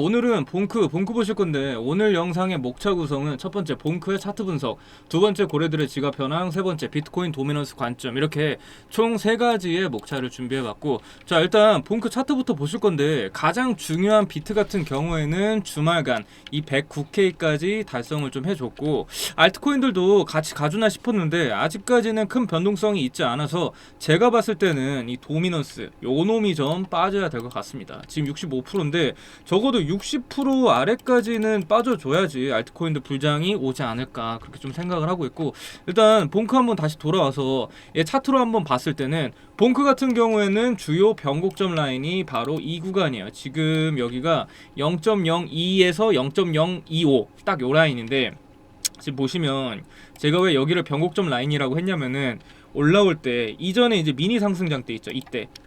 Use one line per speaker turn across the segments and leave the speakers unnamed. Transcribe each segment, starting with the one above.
오늘은 봉크 보실 건데, 오늘 영상의 목차 구성은 첫 번째 봉크의 차트 분석, 두 번째 고래들의 지갑 현황, 세 번째 비트코인 도미넌스 관점, 이렇게 총 세 가지의 목차를 준비해봤고, 자, 일단 봉크 차트부터 보실 건데, 가장 중요한 비트 같은 경우에는 주말간 이 109K까지 달성을 좀 해줬고, 알트코인들도 같이 가주나 싶었는데 아직까지는 큰 변동성이 있지 않아서 제가 봤을 때는 이 도미넌스 요 놈이 좀 빠져야 될 것 같습니다. 지금 65%인데 적어도 60% 아래까지는 빠져줘야지 알트코인들 불장이 오지 않을까, 그렇게 좀 생각을 하고 있고, 일단 봉크 한번 다시 돌아와서 차트로 한번 봤을 때는 봉크 같은 경우에는 주요 변곡점 라인이 바로 이 구간이에요. 지금 여기가 0.02에서 0.025 딱 요 라인인데, 지금 보시면 제가 왜 여기를 변곡점 라인이라고 했냐면은, 올라올 때 이전에 이제 미니 상승장 때 있죠.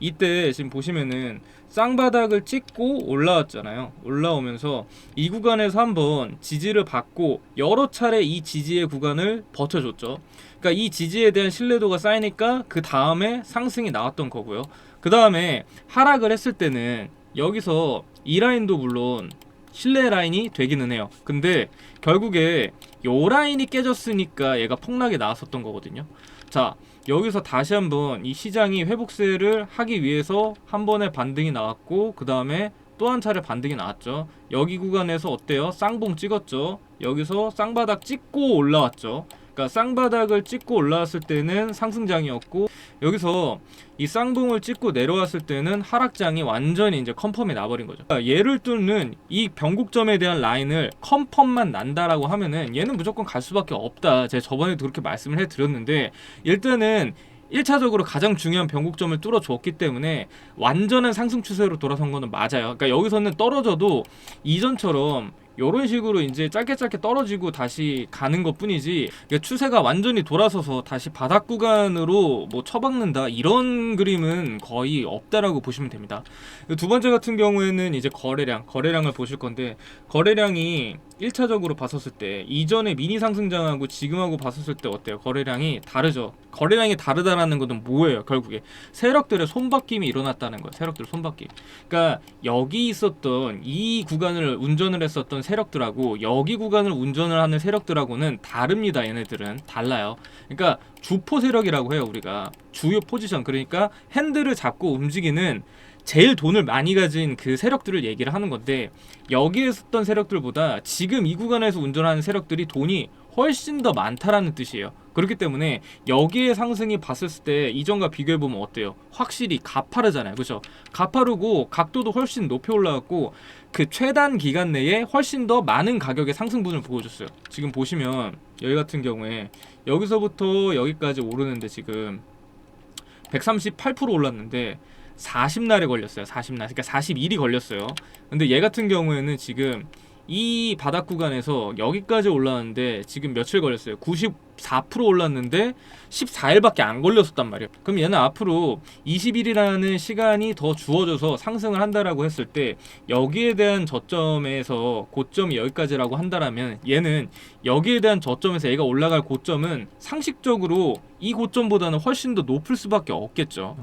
이때 지금 보시면은 쌍바닥을 찍고 올라왔잖아요. 올라오면서 이 구간에서 한번 지지를 받고 여러 차례 이 지지의 구간을 버텨줬죠. 그러니까 이 지지에 대한 신뢰도가 쌓이니까 그 다음에 상승이 나왔던 거고요. 그 다음에 하락을 했을 때는 여기서 이 라인도 물론 신뢰 라인이 되기는 해요. 근데 결국에 요 라인이 깨졌으니까 얘가 폭락이 나왔었던 거거든요. 자, 여기서 다시 한번 이 시장이 회복세를 하기 위해서 한 번의 반등이 나왔고, 그 다음에 또 한 차례 반등이 나왔죠. 여기 구간에서 어때요? 쌍봉 찍었죠. 여기서 쌍바닥 찍고 올라왔죠. 그러니까 쌍바닥을 찍고 올라왔을 때는 상승장이었고, 여기서 이 쌍봉을 찍고 내려왔을 때는 하락장이 완전히 이제 컨펌이 나버린 거죠. 그러니까 얘를 뚫는 이 변곡점에 대한 라인을 컨펌만 난다라고 하면은 얘는 무조건 갈 수밖에 없다. 제가 저번에도 그렇게 말씀을 해드렸는데, 일단은 1차적으로 가장 중요한 변곡점을 뚫어줬기 때문에 완전한 상승 추세로 돌아선 거는 맞아요. 그러니까 여기서는 떨어져도 이전처럼 요런 식으로 이제 짧게 떨어지고 다시 가는 것 뿐이지, 그러니까 추세가 완전히 돌아서서 다시 바닥 구간으로 뭐 처박는다, 이런 그림은 거의 없다라고 보시면 됩니다. 두 번째 같은 경우에는 이제 거래량을 보실 건데, 거래량이 1차적으로 봤었을 때 이전에 미니 상승장하고 지금하고 봤었을 때 어때요? 거래량이 다르죠. 거래량이 다르다라는 것은 뭐예요? 결국에 세력들의 손바뀜이 일어났다는 거예요. 세력들의 손바뀜. 그러니까 여기 있었던 이 구간을 운전을 했었던 세력들하고 여기 구간을 운전을 하는 세력들하고는 다릅니다. 얘네들은 달라요. 그러니까 주포 세력이라고 해요. 우리가 주요 포지션, 그러니까 핸들을 잡고 움직이는 제일 돈을 많이 가진 그 세력들을 얘기를 하는 건데, 여기에 있었던 세력들보다 지금 이 구간에서 운전하는 세력들이 돈이 훨씬 더 많다라는 뜻이에요. 그렇기 때문에 여기에 상승이 봤을 때 이전과 비교해보면 어때요? 확실히 가파르잖아요. 그죠? 가파르고 각도도 훨씬 높이 올라갔고, 그 최단 기간 내에 훨씬 더 많은 가격의 상승분을 보여줬어요. 지금 보시면 여기 같은 경우에 여기서부터 여기까지 오르는데 지금 138% 올랐는데 40날에 걸렸어요. 40날. 그러니까 40일이 걸렸어요. 근데 얘 같은 경우에는 지금 이 바닥 구간에서 여기까지 올라왔는데 지금 며칠 걸렸어요? 94% 올랐는데 14일밖에 안 걸렸었단 말이에요. 그럼 얘는 앞으로 20일이라는 시간이 더 주어져서 상승을 한다라고 했을 때, 여기에 대한 저점에서 고점이 여기까지라고 한다라면 얘는 여기에 대한 저점에서 얘가 올라갈 고점은 상식적으로 이 고점보다는 훨씬 더 높을 수밖에 없겠죠.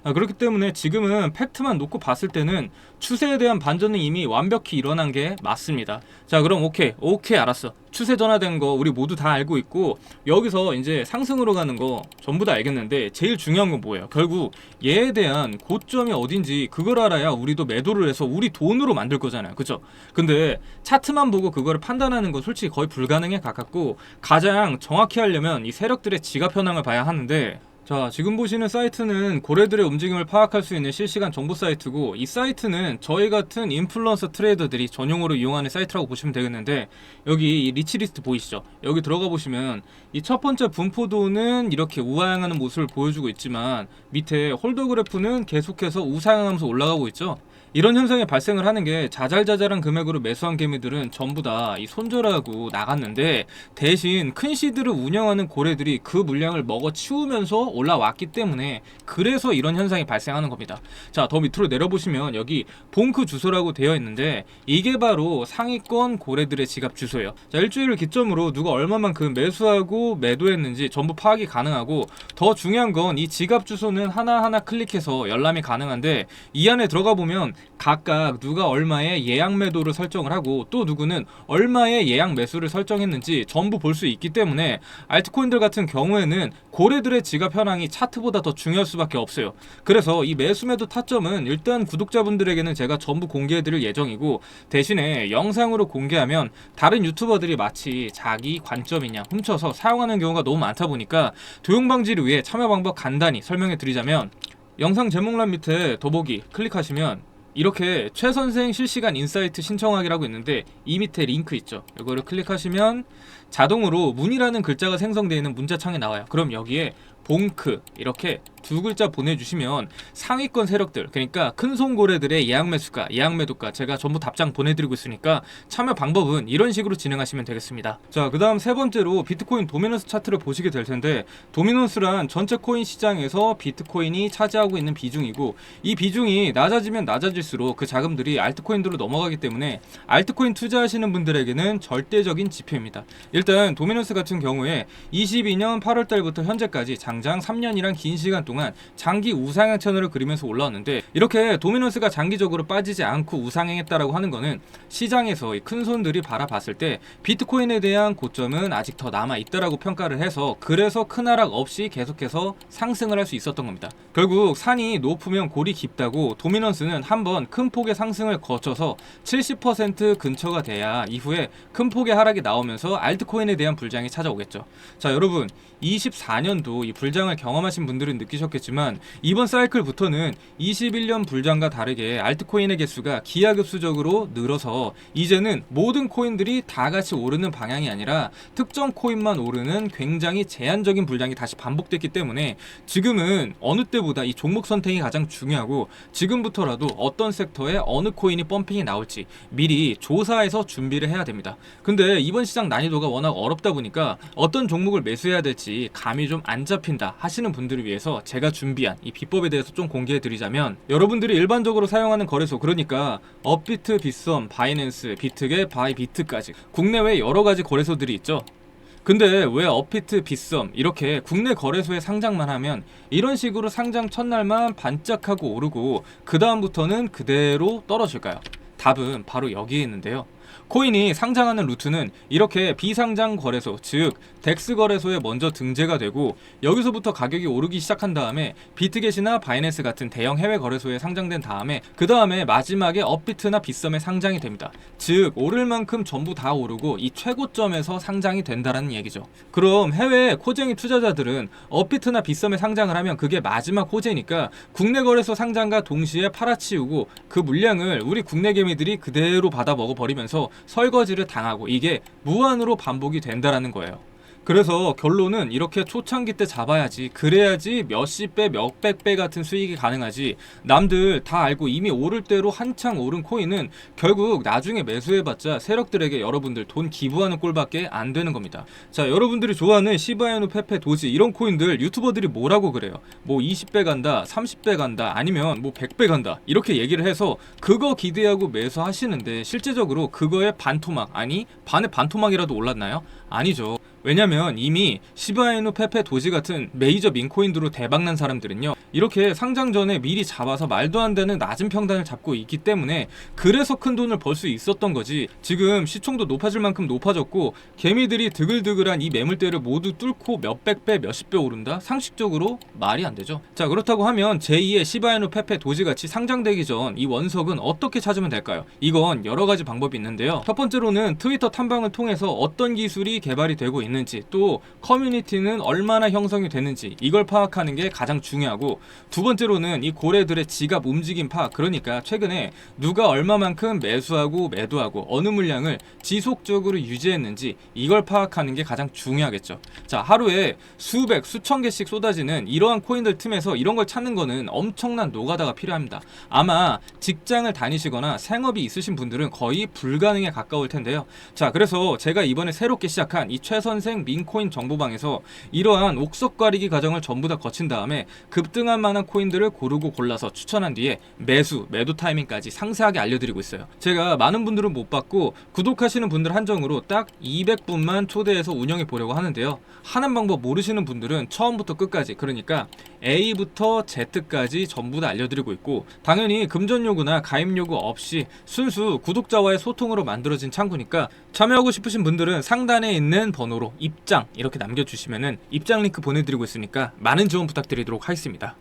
그렇기 때문에 지금은 팩트만 놓고 봤을 때는 추세에 대한 반전은 이미 완벽히 일어난 게 맞습니다. 자, 그럼 오케이 알았어. 추세 전환된 거 우리 모두 다 알고 있고, 여기서 이제 상승으로 가는 거 전부 다 알겠는데, 제일 중요한 건 뭐예요? 결국 얘에 대한 고점이 어딘지 그걸 알아야 우리도 매도를 해서 우리 돈으로 만들 거잖아요. 그죠? 근데 차트만 보고 그거를 판단하는 건 솔직히 거의 불가능에 가깝고, 가장 정확히 하려면 이 세력들의 지갑 현황을 봐야 하는데, 자, 지금 보시는 사이트는 고래들의 움직임을 파악할 수 있는 실시간 정보 사이트고, 이 사이트는 저희 같은 인플루언서 트레이더들이 전용으로 이용하는 사이트라고 보시면 되겠는데, 여기 이 리치리스트 보이시죠? 여기 들어가 보시면 이 첫 번째 분포도는 이렇게 우하향하는 모습을 보여주고 있지만, 밑에 홀더 그래프는 계속해서 우상향하면서 올라가고 있죠. 이런 현상이 발생을 하는 게, 자잘자잘한 금액으로 매수한 개미들은 전부 다 이 손절하고 나갔는데, 대신 큰 시드를 운영하는 고래들이 그 물량을 먹어치우면서 올라왔기 때문에, 그래서 이런 현상이 발생하는 겁니다. 자, 더 밑으로 내려보시면 여기 봉크 주소라고 되어 있는데, 이게 바로 상위권 고래들의 지갑 주소예요. 자, 일주일을 기점으로 누가 얼마만큼 매수하고 매도했는지 전부 파악이 가능하고, 더 중요한 건 이 지갑 주소는 하나하나 클릭해서 열람이 가능한데, 이 안에 들어가 보면 각각 누가 얼마의 예약 매도를 설정을 하고 또 누구는 얼마의 예약 매수를 설정했는지 전부 볼 수 있기 때문에 알트코인들 같은 경우에는 고래들의 지갑 현황이 차트보다 더 중요할 수밖에 없어요. 그래서 이 매수 매도 타점은 일단 구독자분들에게는 제가 전부 공개해드릴 예정이고, 대신에 영상으로 공개하면 다른 유튜버들이 마치 자기 관점이냐 훔쳐서 사용하는 경우가 너무 많다 보니까 도용 방지를 위해 참여 방법 간단히 설명해 드리자면, 영상 제목란 밑에 더보기 클릭하시면 이렇게 최선생 실시간 인사이트 신청하기라고 있는데, 이 밑에 링크 있죠. 이거를 클릭하시면 자동으로 문이라는 글자가 생성되어 있는 문자창이 나와요. 그럼 여기에 봉크 이렇게 두 글자 보내주시면 상위권 세력들, 그러니까 큰손 고래들의 예약 매수가, 예약 매도가 제가 전부 답장 보내드리고 있으니까 참여 방법은 이런 식으로 진행하시면 되겠습니다. 자, 그 다음 세 번째로 비트코인 도미넌스 차트를 보시게 될 텐데, 도미넌스란 전체 코인 시장에서 비트코인이 차지하고 있는 비중이고, 이 비중이 낮아지면 낮아질수록 그 자금들이 알트코인으로 넘어가기 때문에 알트코인 투자하시는 분들에게는 절대적인 지표입니다. 일단 도미넌스 같은 경우에 22년 8월 달부터 현재까지 장장 3년이란 긴 시간 동안 장기 우상향 채널을 그리면서 올라왔는데, 이렇게 도미넌스가 장기적으로 빠지지 않고 우상향했다라고 하는 거는 시장에서 이 큰손들이 바라봤을 때 비트코인에 대한 고점은 아직 더 남아있다라고 평가를 해서, 그래서 큰 하락 없이 계속해서 상승을 할 수 있었던 겁니다. 결국 산이 높으면 골이 깊다고, 도미넌스는 한번 큰 폭의 상승을 거쳐서 70% 근처가 돼야 이후에 큰 폭의 하락이 나오면서 알트코인에 대한 불장이 찾아오겠죠. 자, 여러분 24년도 이 불장을 경험하신 분들은 느끼셨겠지만, 이번 사이클부터는 21년 불장과 다르게 알트코인의 개수가 기하급수적으로 늘어서 이제는 모든 코인들이 다 같이 오르는 방향이 아니라 특정 코인만 오르는 굉장히 제한적인 불장이 다시 반복됐기 때문에 지금은 어느 때보다 이 종목 선택이 가장 중요하고, 지금부터라도 어떤 섹터에 어느 코인이 펌핑이 나올지 미리 조사해서 준비를 해야 됩니다. 근데 이번 시장 난이도가 워낙 어렵다 보니까 어떤 종목을 매수해야 될지 감이 좀 안 잡힌다 하시는 분들을 위해서 제가 준비한 이 비법에 대해서 좀 공개해 드리자면, 여러분들이 일반적으로 사용하는 거래소, 그러니까 업비트, 빗썸, 바이낸스, 비트겟, 바이비트까지 국내외 여러 가지 거래소들이 있죠. 근데 왜 업비트, 빗썸 이렇게 국내 거래소에 상장만 하면 이런 식으로 상장 첫날만 반짝하고 오르고 그 다음부터는 그대로 떨어질까요? 답은 바로 여기에 있는데요. 코인이 상장하는 루트는 이렇게 비상장 거래소, 즉 덱스 거래소에 먼저 등재가 되고, 여기서부터 가격이 오르기 시작한 다음에 비트겟이나 바이낸스 같은 대형 해외 거래소에 상장된 다음에 그 다음에 마지막에 업비트나 빗썸에 상장이 됩니다. 즉 오를 만큼 전부 다 오르고 이 최고점에서 상장이 된다라는 얘기죠. 그럼 해외 코쟁이 투자자들은 업비트나 빗썸에 상장을 하면 그게 마지막 호재니까 국내 거래소 상장과 동시에 팔아치우고 그 물량을 우리 국내 개미들이 그대로 받아 먹어버리면서 설거지를 당하고, 이게 무한으로 반복이 된다라는 거예요. 그래서 결론은 이렇게 초창기 때 잡아야지, 그래야지 몇십 배, 몇백 배 같은 수익이 가능하지, 남들 다 알고 이미 오를 대로 한창 오른 코인은 결국 나중에 매수해봤자 세력들에게 여러분들 돈 기부하는 꼴밖에 안 되는 겁니다. 자, 여러분들이 좋아하는 시바이누, 페페, 도지 이런 코인들 유튜버들이 뭐라고 그래요? 뭐 20배 간다, 30배 간다, 아니면 뭐 100배 간다 이렇게 얘기를 해서 그거 기대하고 매수하시는데, 실제적으로 그거의 반토막, 아니 반의 반토막이라도 올랐나요? 아니죠. 왜냐면 이미 시바이누, 페페, 도지 같은 메이저 민코인으로 대박난 사람들은요, 이렇게 상장 전에 미리 잡아서 말도 안 되는 낮은 평단을 잡고 있기 때문에 그래서 큰 돈을 벌 수 있었던 거지, 지금 시총도 높아질 만큼 높아졌고 개미들이 드글드글한 이 매물대를 모두 뚫고 몇백 배, 몇십 배 오른다? 상식적으로 말이 안 되죠. 자, 그렇다고 하면 제2의 시바이누, 페페, 도지 같이 상장되기 전 이 원석은 어떻게 찾으면 될까요? 이건 여러 가지 방법이 있는데요. 첫 번째로는 트위터 탐방을 통해서 어떤 기술이 개발이 되고 있는지, 또 커뮤니티는 얼마나 형성이 되는지 이걸 파악하는 게 가장 중요하고, 두 번째로는 이 고래들의 지갑 움직임 파악, 그러니까 최근에 누가 얼마만큼 매수하고 매도하고 어느 물량을 지속적으로 유지했는지 이걸 파악하는 게 가장 중요하겠죠. 자, 하루에 수백, 수천 개씩 쏟아지는 이러한 코인들 틈에서 이런 걸 찾는 거는 엄청난 노가다가 필요합니다. 아마 직장을 다니시거나 생업이 있으신 분들은 거의 불가능에 가까울 텐데요. 자, 그래서 제가 이번에 새롭게 시작한 이 최선생 민코인 정보방에서 이러한 옥석 가리기 과정을 전부 다 거친 다음에 급등한 상승할 만한 코인들을 고르고 골라서 추천한 뒤에 매도 타이밍까지 상세하게 알려드리고 있어요. 제가 많은 분들은 못 받고 구독하시는 분들 한정으로 딱 200분만 초대해서 운영해 보려고 하는데요. 하는 방법 모르시는 분들은 처음부터 끝까지, 그러니까 A부터 Z까지 전부 다 알려드리고 있고, 당연히 금전 요구나 가입 요구 없이 순수 구독자와의 소통으로 만들어진 창구니까 참여하고 싶으신 분들은 상단에 있는 번호로 입장 이렇게 남겨주시면은 입장 링크 보내드리고 있으니까 많은 지원 부탁드리도록 하겠습니다.